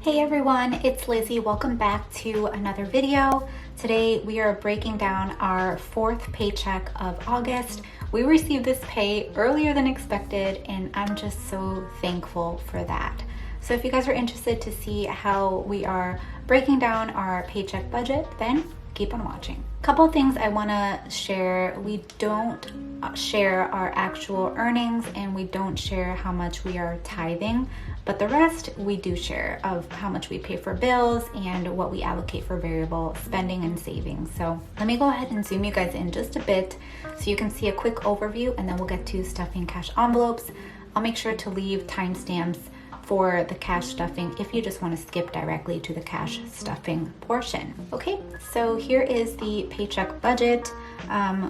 Hey everyone, it's Lizzie. Welcome back to another video. Today we are breaking down our fourth paycheck of August. We received this pay earlier than expected and I'm just so thankful for that. So if you guys are interested to see how we are breaking down our paycheck budget, then keep on watching. Couple things I want to share. We don't share our actual earnings and we don't share how much we are tithing, but the rest we do share of how much we pay for bills and what we allocate for variable spending and savings. So let me go ahead and zoom you guys in just a bit so you can see a quick overview, and then we'll get to stuffing cash envelopes. I'll make sure to leave timestamps for the cash stuffing if you just want to skip directly to the cash stuffing portion. Okay, so here is the paycheck budget.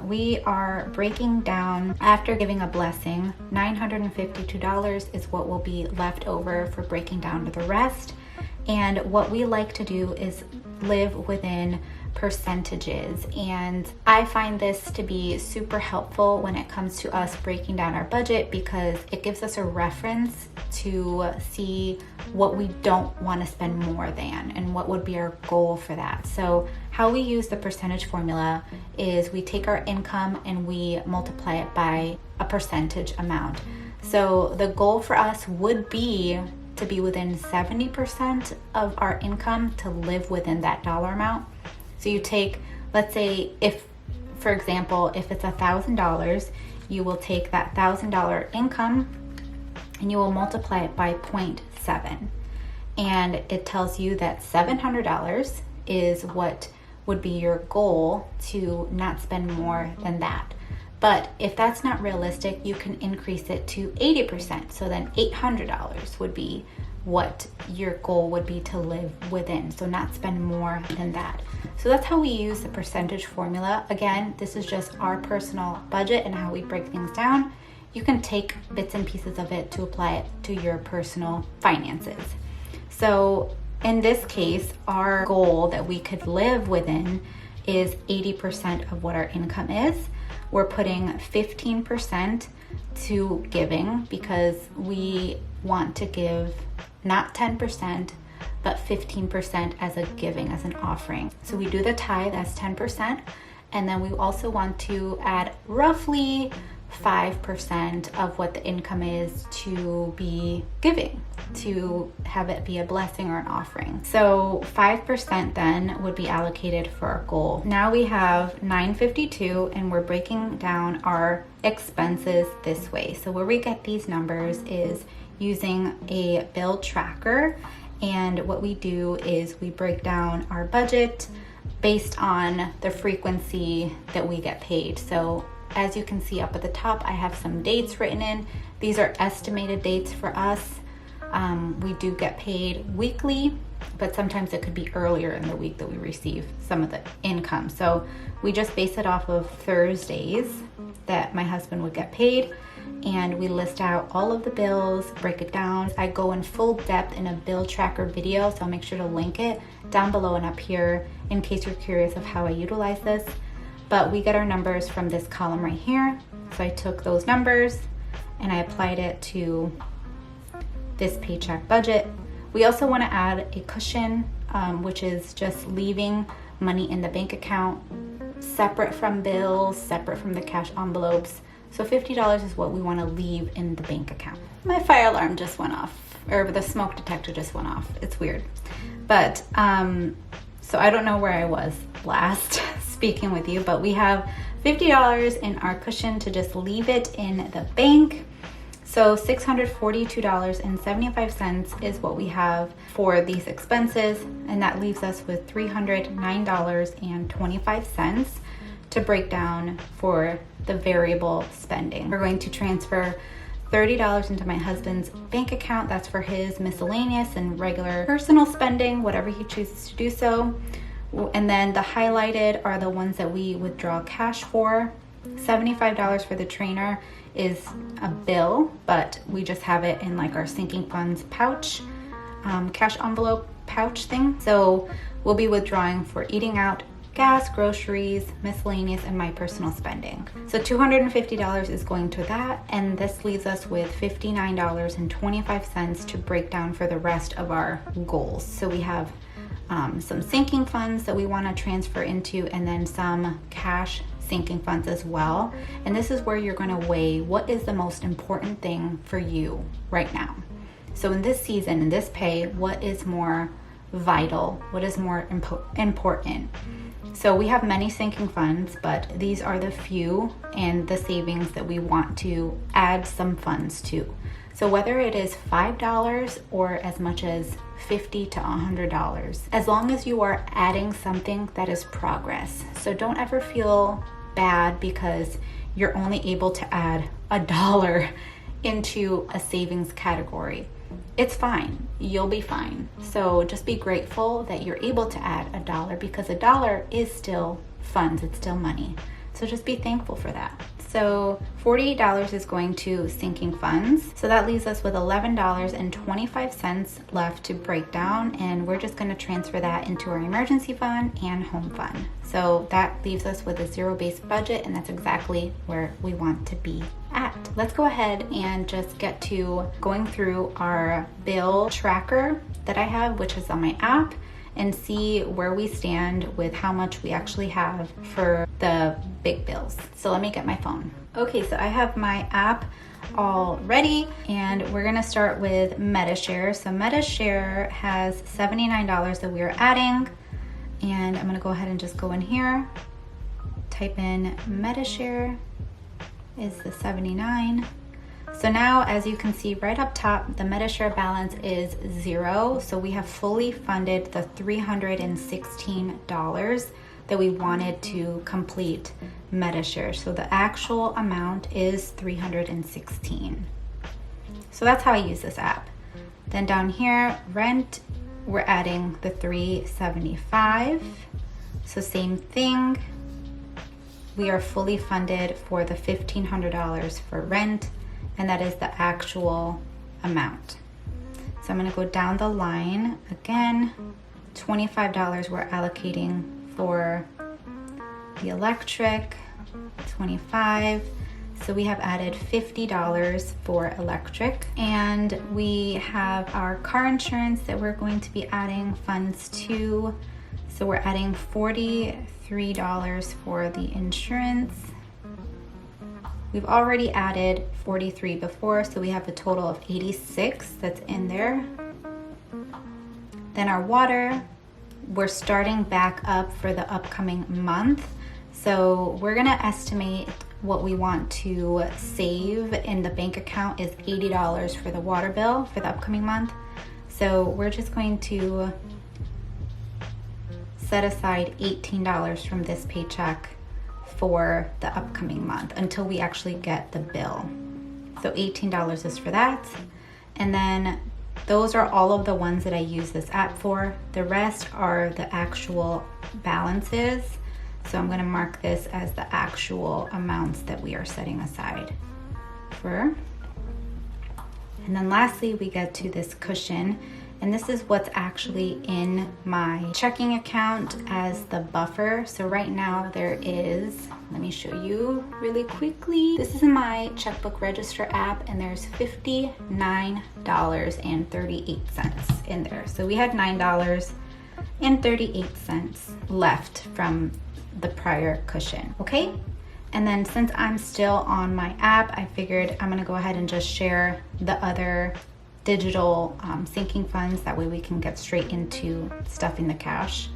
We are breaking down, after giving a blessing, $952 is what will be left over for breaking down to the rest. And what we like to do is live within percentages, and I find this to be super helpful when it comes to us breaking down our budget because it gives us a reference to see what we don't want to spend more than and what would be our goal for that. So how we use the percentage formula is we take our income and we multiply it by a percentage amount. So the goal for us would be to be within 70% of our income to live within that dollar amount. So you take, let's say, if, for example, if it's $1,000, you will take that $1,000 income and you will multiply it by 0.7. And it tells you that $700 is what would be your goal to not spend more than that. But if that's not realistic, you can increase it to 80%. So then $800 would be what your goal would be to live within. So not spend more than that. So that's how we use the percentage formula. Again, this is just our personal budget and how we break things down. You can take bits and pieces of it to apply it to your personal finances. So in this case, our goal that we could live within is 80% of what our income is. We're putting 15% to giving because we want to give not 10%, but 15% as a giving, as an offering. So we do the tithe as 10%, and then we also want to add roughly 5% of what the income is to be giving, to have it be a blessing or an offering. So 5% then would be allocated for our goal. Now we have $952 and we're breaking down our expenses this way. So where we get these numbers is using a bill tracker, and what we do is we break down our budget based on the frequency that we get paid. So as you can see up at the top, I have some dates written in. These are estimated dates for us. We do get paid weekly, but sometimes it could be earlier in the week that we receive some of the income. So we just base it off of Thursdays that my husband would get paid, and we list out all of the bills, break it down. I go in full depth in a bill tracker video, so I'll make sure to link it down below and up here in case you're curious of how I utilize this. But we get our numbers from this column right here. So I took those numbers and I applied it to this paycheck budget. We also want to add a cushion, which is just leaving money in the bank account, separate from bills, separate from the cash envelopes. So $50 is what we want to leave in the bank account. My fire alarm just went off, or the smoke detector just went off. It's weird. But, so I don't know where I was last speaking with you, but we have $50 in our cushion to just leave it in the bank. So $642.75 is what we have for these expenses, and that leaves us with $309.25 to break down for the variable spending. We're going to transfer $30 into my husband's bank account. That's for his miscellaneous and regular personal spending, whatever he chooses to do so. And then the highlighted are the ones that we withdraw cash for. $75 for the trainer is a bill, but we just have it in like our sinking funds pouch, cash envelope pouch thing. So we'll be withdrawing for eating out, gas, groceries, miscellaneous, and my personal spending. So $250 is going to that, and this leaves us with $59.25 to break down for the rest of our goals. So we have some sinking funds that we want to transfer into, and then some cash sinking funds as well. And this is where you're going to weigh what is the most important thing for you right now. So in this season, in this pay, what is more vital? What is more important? So we have many sinking funds, but these are the few and the savings that we want to add some funds to. So whether it is $5 or as much as $50 to $100, as long as you are adding something, that is progress. So don't ever feel bad because you're only able to add $1 into a savings category. It's fine, you'll be fine. So just be grateful that you're able to add $1 because $1 is still funds, it's still money. So just be thankful for that. So $48 is going to sinking funds. So that leaves us with $11.25 left to break down, and we're just going to transfer that into our emergency fund and home fund. So that leaves us with a zero-based budget, and that's exactly where we want to be at. Let's go ahead and just get to going through our bill tracker that I have, which is on my app, and see where we stand with how much we actually have for the big bills. So let me get my phone. Okay, so I have my app all ready, and we're gonna start with MetaShare. So MetaShare has $79 that we are adding, and I'm gonna go ahead and just go in here, type in MetaShare is the 79. So now, as you can see right up top, the MetaShare balance is 0. So we have fully funded the $316 that we wanted to complete MetaShare. So the actual amount is $316. So that's how I use this app. Then down here, rent, we're adding the $375. So same thing. We are fully funded for the $1,500 for rent, and that is the actual amount. So I'm gonna go down the line again. $25 we're allocating for the electric, 25. So we have added $50 for electric, and we have our car insurance that we're going to be adding funds to. So we're adding $43 for the insurance. We've already added 43 before, so we have a total of 86 that's in there. Then our water, we're starting back up for the upcoming month. So we're gonna estimate what we want to save in the bank account is $80 for the water bill for the upcoming month. So we're just going to set aside $18 from this paycheck for the upcoming month until we actually get the bill. So $18 is for that. And then those are all of the ones that I use this app for. The rest are the actual balances. So I'm gonna mark this as the actual amounts that we are setting aside for. And then lastly, we get to this cushion. And this is what's actually in my checking account as the buffer. So right now there is, let me show you really quickly. This is in my checkbook register app, and there's $59.38 in there. So we had $9.38 left from the prior cushion, okay? And then since I'm still on my app, I figured I'm gonna go ahead and just share the other digital sinking funds. That way we can get straight into stuffing the cash.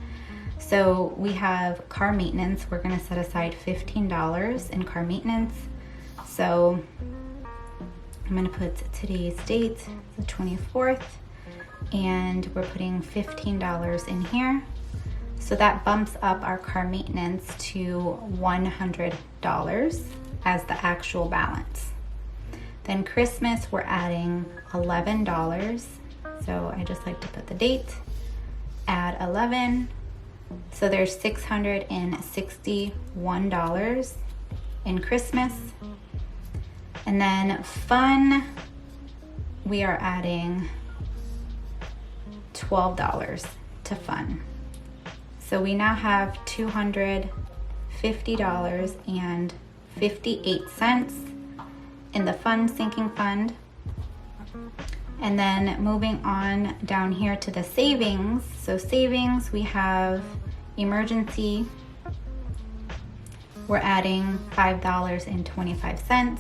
So we have car maintenance. We're gonna set aside $15 in car maintenance. So I'm gonna put today's date, the 24th, and we're putting $15 in here. So that bumps up our car maintenance to $100 as the actual balance. Then Christmas, we're adding $11. So I just like to put the date, add 11. So there's $661 in Christmas. And then fun, we are adding $12 to fun. So we now have $250.58 in the sinking fund. And then moving on down here to the savings. So savings, we have emergency. We're adding $5.25.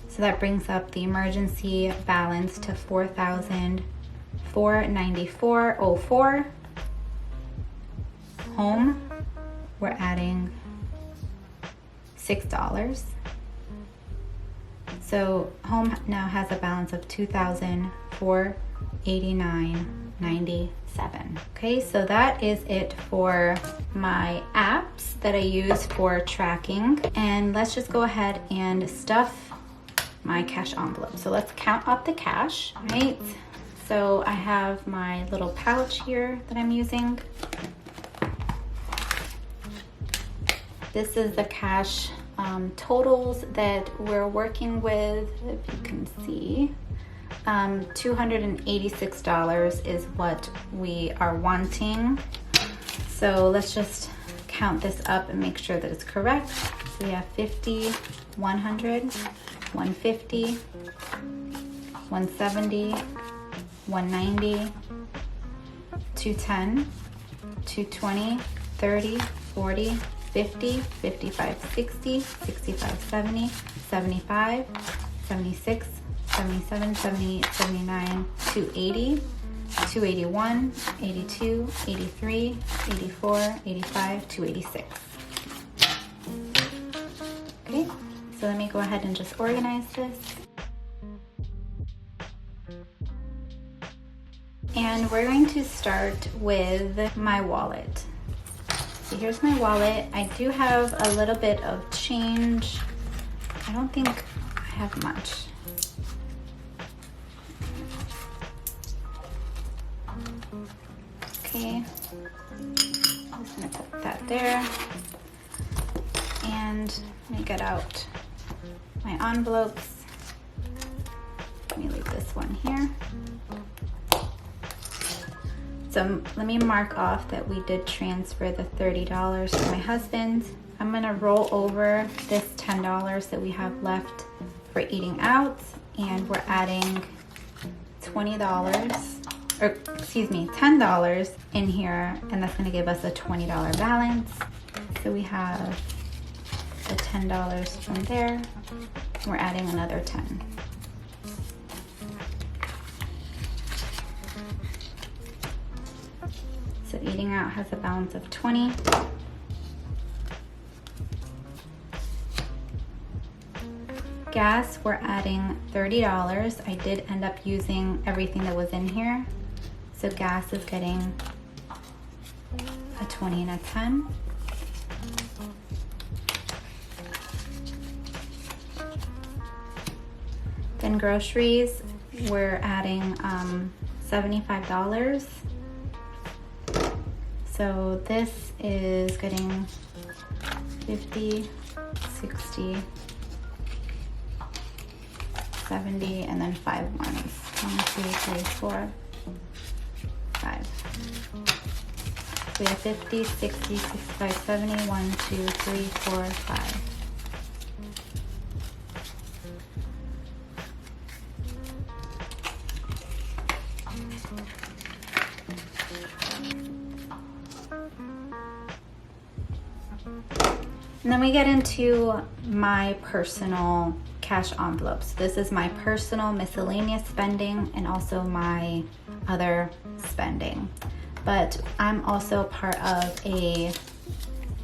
So that brings up the emergency balance to $4,494.04. Home, we're adding $6. So home now has a balance of $2,489.97. Okay, so that is it for my apps that I use for tracking. And let's just go ahead and stuff my cash envelope. So let's count up the cash, right? So I have my little pouch here that I'm using. This is the cash totals that we're working with. If you can see, $286 is what we are wanting. So let's just count this up and make sure that it's correct. So we have 50, 100, 150, 170, 190, 210, 220, 30, 40, 50, 55, 60, 65, 70, 75, 76, 77, 78, 79, 280, 281, 82, 83, 84, 85, 286. Okay, so let me go ahead and just organize this. And we're going to start with my wallet. So here's my wallet. I do have a little bit of change. I don't think I have much. Okay, I'm just gonna put that there. And let me get out my envelopes. Let me leave this one here. So let me mark off that we did transfer the $30 to my husband. I'm gonna roll over this $10 that we have left for eating out, and we're adding $10 in here, and that's gonna give us a $20 balance. So we have the $10 from there. We're adding another 10. So eating out has a balance of 20. Gas, we're adding $30. I did end up using everything that was in here. So gas is getting a 20 and a 10. Then groceries, we're adding $75. So this is getting 50, 60, 70, and then 5 ones. 1, 2, 3, 4, 5. So we have 50, 60, 65, 70, 1, 2, 3, 4, 5. And then we get into my personal cash envelopes. This is my personal miscellaneous spending and also my other spending. But I'm also part of a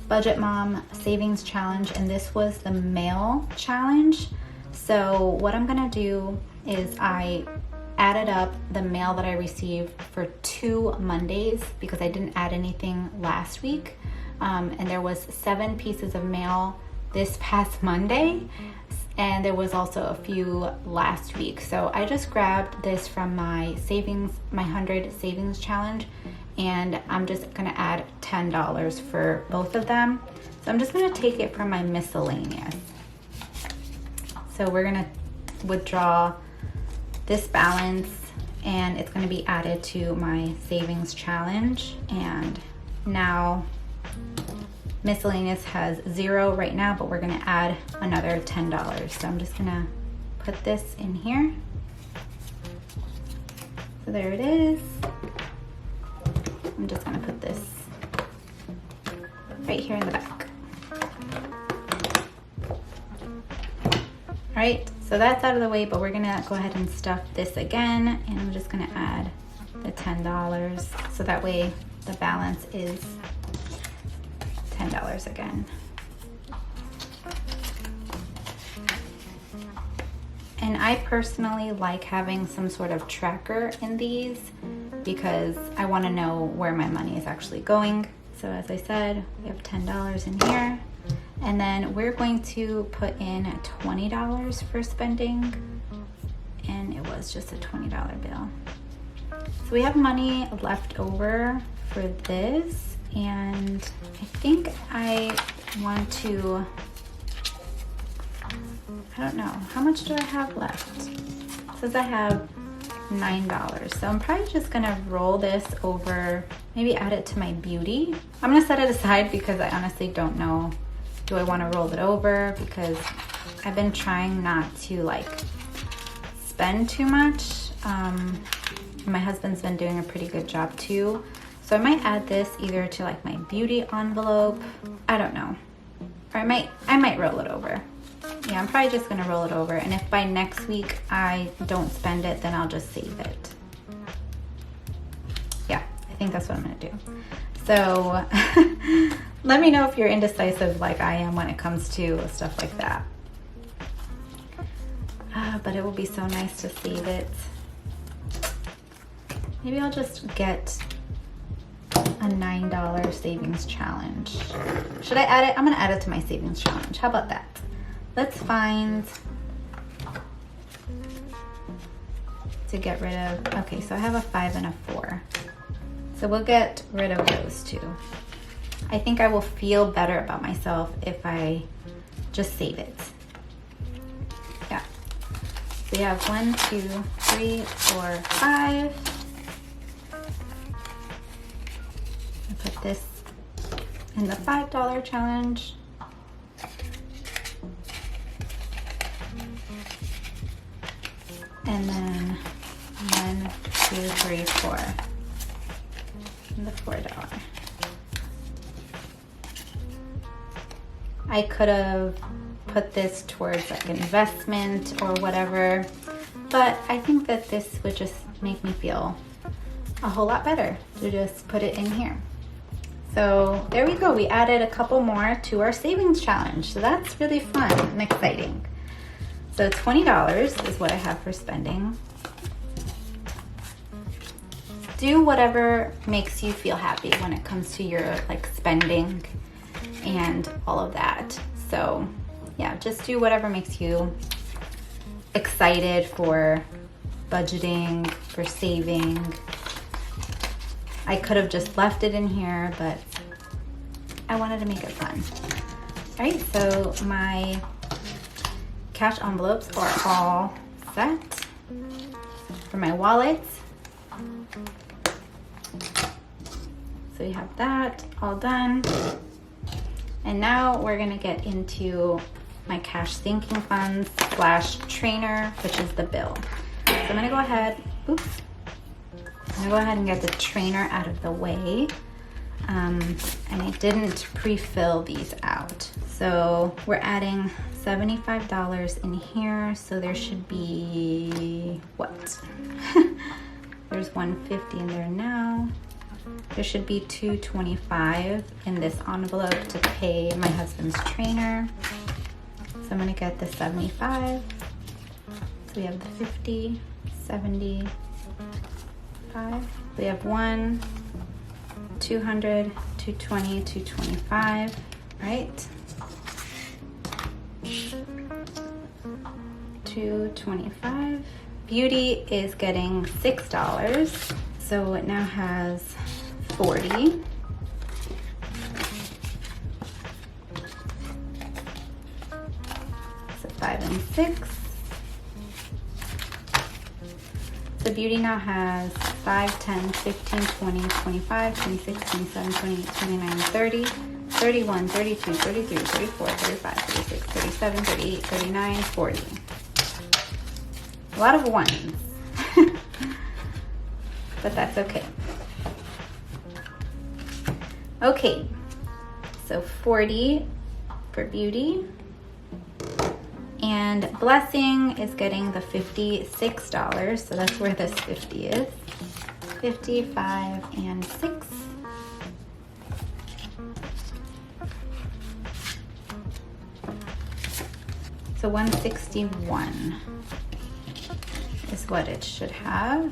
Budget Mom Savings Challenge, and this was the mail challenge. So what I'm gonna do is I added up the mail that I received for 2 Mondays because I didn't add anything last week. And there was 7 pieces of mail this past Monday, and there was also a few last week. So I just grabbed this from my savings, my 100 savings challenge, and I'm just gonna add $10 for both of them. So I'm just gonna take it from my miscellaneous. So we're gonna withdraw this balance, and it's gonna be added to my savings challenge, and Now miscellaneous has 0 right now, but we're gonna add another $10. So I'm just gonna put this in here. So there it is. I'm just gonna put this right here in the back. All right, so that's out of the way, but we're gonna go ahead and stuff this again, and I'm just gonna add the $10, so that way the balance is $10 again. And I personally like having some sort of tracker in these because I want to know where my money is actually going. So as I said, we have $10 in here. And then we're going to put in $20 for spending. And it was just a $20 bill. So we have money left over for this. And I think I want to, I don't know, how much do I have left? It says I have $9. So I'm probably just gonna roll this over, maybe add it to my beauty. I'm gonna set it aside because I honestly don't know. Do I wanna roll it over? Because I've been trying not to like spend too much. My husband's been doing a pretty good job too. So I might add this either to like my beauty envelope. I don't know. Or I might roll it over. Yeah, I'm probably just gonna roll it over. And if by next week I don't spend it, then I'll just save it. Yeah, I think that's what I'm gonna do. So let me know if you're indecisive like I am when it comes to stuff like that. But it will be so nice to save it. Maybe I'll just get a $9 savings challenge. Should I add it? I'm gonna add it to my savings challenge. How about that? Let's find, to get rid of, okay, so I have a 5 and a 4. So we'll get rid of those two. I think I will feel better about myself if I just save it. Yeah. So we have 1, 2, 3, 4, 5. I'll put this in the $5 challenge. And then 1, 2, 3, 4. And the $4. I could have put this towards like an investment or whatever, but I think that this would just make me feel a whole lot better to just put it in here. So there we go. We added a couple more to our savings challenge. So that's really fun and exciting. So $20 is what I have for spending. Do whatever makes you feel happy when it comes to your like spending and all of that. So yeah, just do whatever makes you excited for budgeting, for saving. I could have just left it in here, but I wanted to make it fun. All right, so my cash envelopes are all set for my wallet. So we have that all done. And now we're gonna get into my cash sinking funds / trainer, which is the bill. So I'm gonna go ahead, oops. I'm gonna go ahead and get the trainer out of the way. And I didn't pre-fill these out. So we're adding $75 in here. So there should be, what? There's $150 in there now. There should be $225 in this envelope to pay my husband's trainer. So I'm gonna get the 75. So we have the 50, 75. We have 1, 200, 220, 225, right? 225. Beauty is getting $6. So it now has 40. So 5 and 6. So beauty now has 5, 10, 15, 20, 25, 26, 27, 28, 29, 30, 31, 32, 33, 34, 35, 36, 37, 38, 39, 40. A lot of ones. But that's okay. Okay, so 40 for beauty. And Blessing is getting the $56, so that's where this 50 is. 55 and 6. So 161 is what it should have.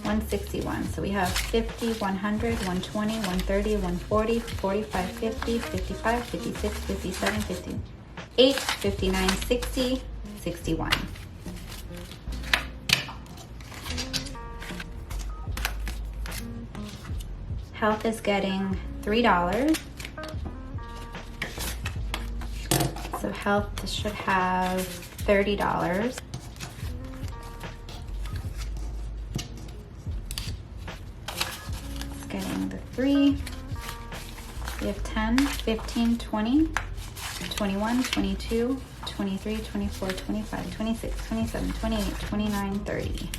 $161. So we have 50, 100, 120, 130, 140, 45, 50, 55, 56, 57, 58, 59, 60, 61. Health is getting $3. So health should have $30. Getting the 3. We have 10, 15, 20, 21, 22, 23, 24, 25, 26, 27, 28, 29, 30.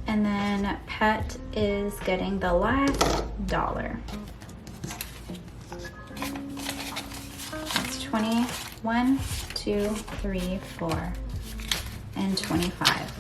And then pet is getting the last $1. That's 21, 2, 3, 4, and 25.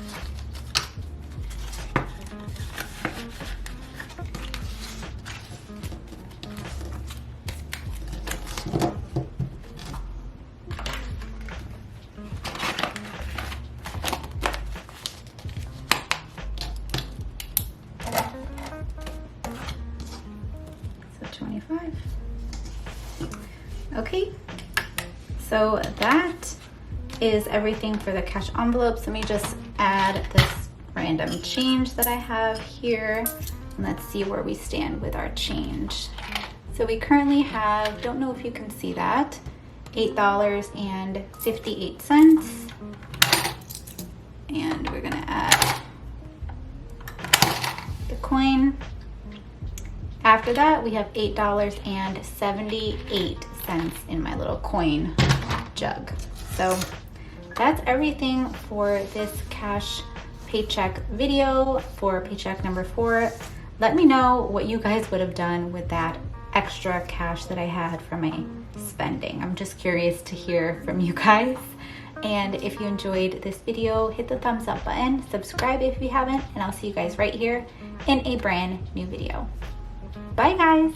So 25. Okay, so that is everything for the cash envelopes. Let me just add this random change that I have here, and let's see where we stand with our change. So we currently have, don't know if you can see that, $8.58, and we're gonna add the coin. After that, we have $8.78 in my little coin jug. So that's everything for this cash paycheck video for paycheck number 4. Let me know what you guys would have done with that extra cash that I had from my spending. I'm just curious to hear from you guys. And if you enjoyed this video, hit the thumbs up button, subscribe if you haven't, and I'll see you guys right here in a brand new video. Bye guys.